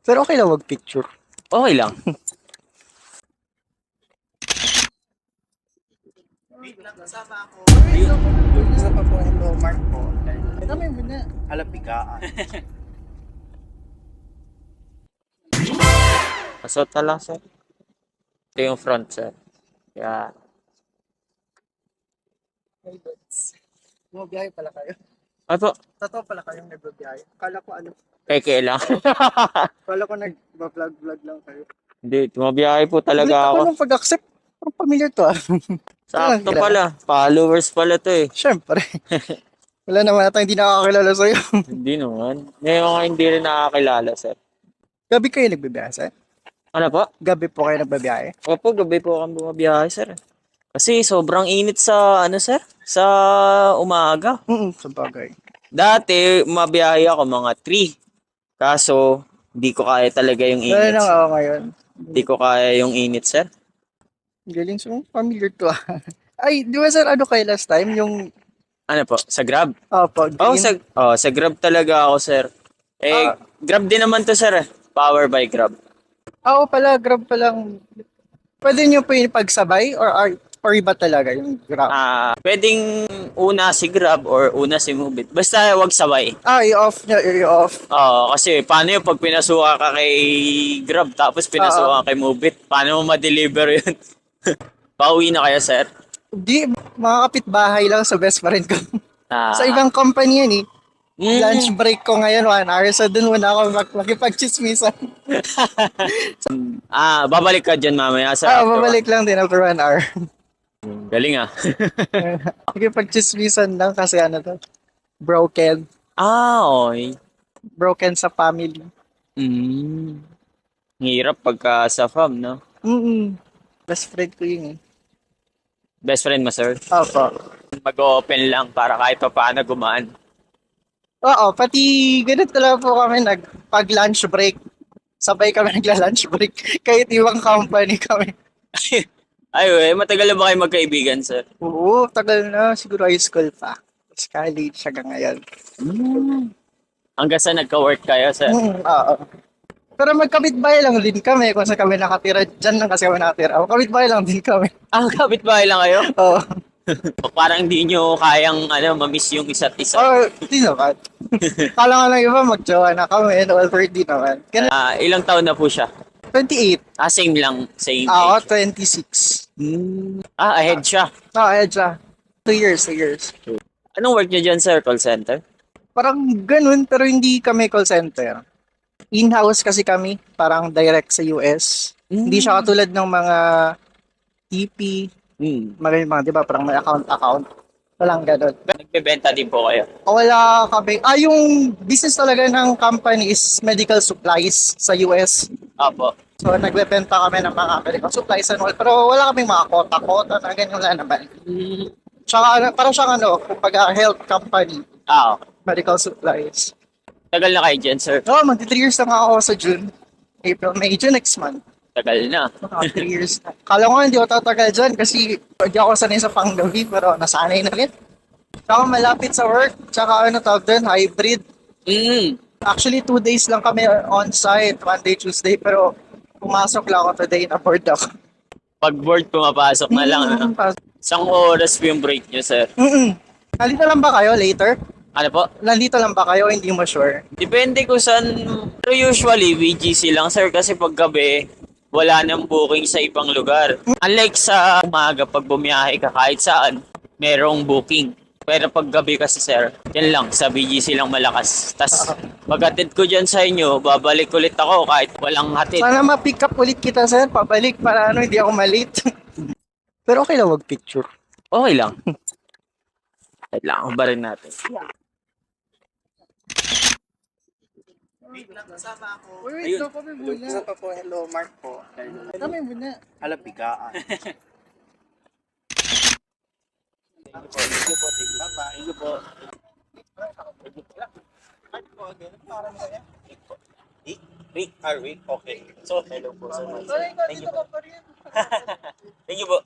Pero okay lang mag-picture. Okay lang. Wait lang, kasama ako. Ayun. Isa pa po, hello, Mark po. Kami mo na. Halapigaan. Pasot ka lang, sir. Ito yung front, sir. Kaya, Bumabiyahe pala kayo. ano? Totoo pala kayong nagbabiyahe. Akala ko Peke lang. akala ko nag-vlog lang kayo. Hindi, tumabiyahe po Ulit talaga ako ako. nung pag-accept. Parang familiar to ah. Sakto Kilala. pala. Followers pala to eh. Siyempre. Wala naman ata hindi nakakakilala sa'yo. Hindi naman. Ngayon nga hindi rin nakakilala, sir. Gabi kayo nagbabiyahe, sir? Ano po? Gabi po kayo nagbabiyahe? Opo, gabi po kami bumabiyahe, sir. Kasi sobrang init sa, ano, sir? Sa umaga. Sa bagay. Dati, mabiyahe ako mga 3. Kaso, hindi ko kaya talaga yung Wala init. lang ako ngayon. Hindi ko kaya yung init, sir. Galing so familiar to ah. Ay, di ba sir, ano kayo last time? Yung, Ano po? Sa Grab? pag Oh, sa Grab talaga ako, sir. Eh, Grab din naman to, sir. Power by Grab. Oo pala, Grab pa lang. Pwede nyo pa yung pagsabay or iba talaga yung Grab? Pwedeng una si Grab or una si Mubit. Basta wag sabay. I-off nyo, i-off. Oo, kasi paano yung pag pinasuka ka kay Grab tapos pinasuka ka kay Mubit? Paano mo ma-deliver yun? Pauwi na kayo, sir? Di, mga kapitbahay lang sa best friend ko. Ah, Sa ibang company yun eh. mm, Lunch break ko ngayon, 1 hour. So dun muna ako makipag-chismisan. babalik ka dyan mamaya, sir. after Babalik lang din after 1 hour. Galing ah. Makipag-chismisan lang kasi ano to. Broken. Okay. Broken sa family. Mm. Hirap pagka sa fam, no? Best friend ko yun eh. Best friend mo, sir? Opo. Mag-open lang para kahit pa paano gumaan. Oo, pati ganun talaga po kami pag lunch break. Sabay kami nagla-lunch break. Kahit ibang company kami. Ay, matagal na ba kayo magkaibigan, sir? Oo, tagal na. Siguro high school pa. Tapos college hanggang ngayon. Hanggang sa nagka-work kayo, sir? Oo. Pero magkapit-bahay lang din kami kung saan kami nakatira. Diyan lang kasi kami nakatira. Kapit-bahay lang din kami. Kapitbahay lang kayo? Oo. Parang hindi nyo kayang mamiss yung isa't isa. Hindi naman. Kala nga lang iba mag-jowa na kami. Well, di naman. Ganun, Ilang taon na po siya? 28. Same lang. Same Ako, age. 26. Ahead siya. Ayan siya. 2 years, 2 years. Anong work niya dyan, sir? Call center? Parang ganun, pero hindi kami call center. In-house kasi kami, parang direct sa US. Hindi siya katulad ng mga TP, mga, di ba, parang may account. Walang ganun. Nagbebenta din po kayo? Wala kami. Yung business talaga ng company is medical supplies sa US. Apo. So, nagbebenta kami ng mga medical supplies and all. Pero wala kaming mga kota-kota na ganyan wala naman. Tsaka, parang siyang kumbaga health company, medical supplies. Tagal na kayo dyan, sir? Magti 3 years na nga ako sa June. April, May, June next month. Tagal na. 3 years na. Kala ko nga hindi ako tatagal dyan kasi hindi ako sanay sa panggabi pero nasanay na rin. Tsaka malapit sa work, tsaka tawag doon, hybrid. Actually, 2 days lang kami on-site, Monday, Tuesday, pero pumasok lang ako today na board ako. Pag board, pumapasok na lang. Isang oras po yung break nyo, sir? Nandito lang ba kayo later? Ano po? Nandito lang ba kayo? Hindi mo sure. Depende kung saan. Pero usually, VGC lang, sir. Kasi pag gabi, wala nang booking sa ibang lugar. Unlike sa umaga, pag bumiyahe ka kahit saan, merong booking. Pero pag gabi kasi, sir, yan lang, sa VGC lang malakas. Tapos, pag-hatid ko dyan sa inyo, babalik ulit ako kahit walang hatid. Sana ma-pick up ulit kita, sir. Pabalik para hindi ako malate. Pero okay lang mag-picture. Okay lang. Kailangan ba rin natin? Wait lang, kasama ako. Wait, kami muna. Isa pa po, hello, Mark po. Kami muna. Halapigaan. Thank you po. Thank you po. Rick, okay. So, hello po. So, thank you po. Thank you po.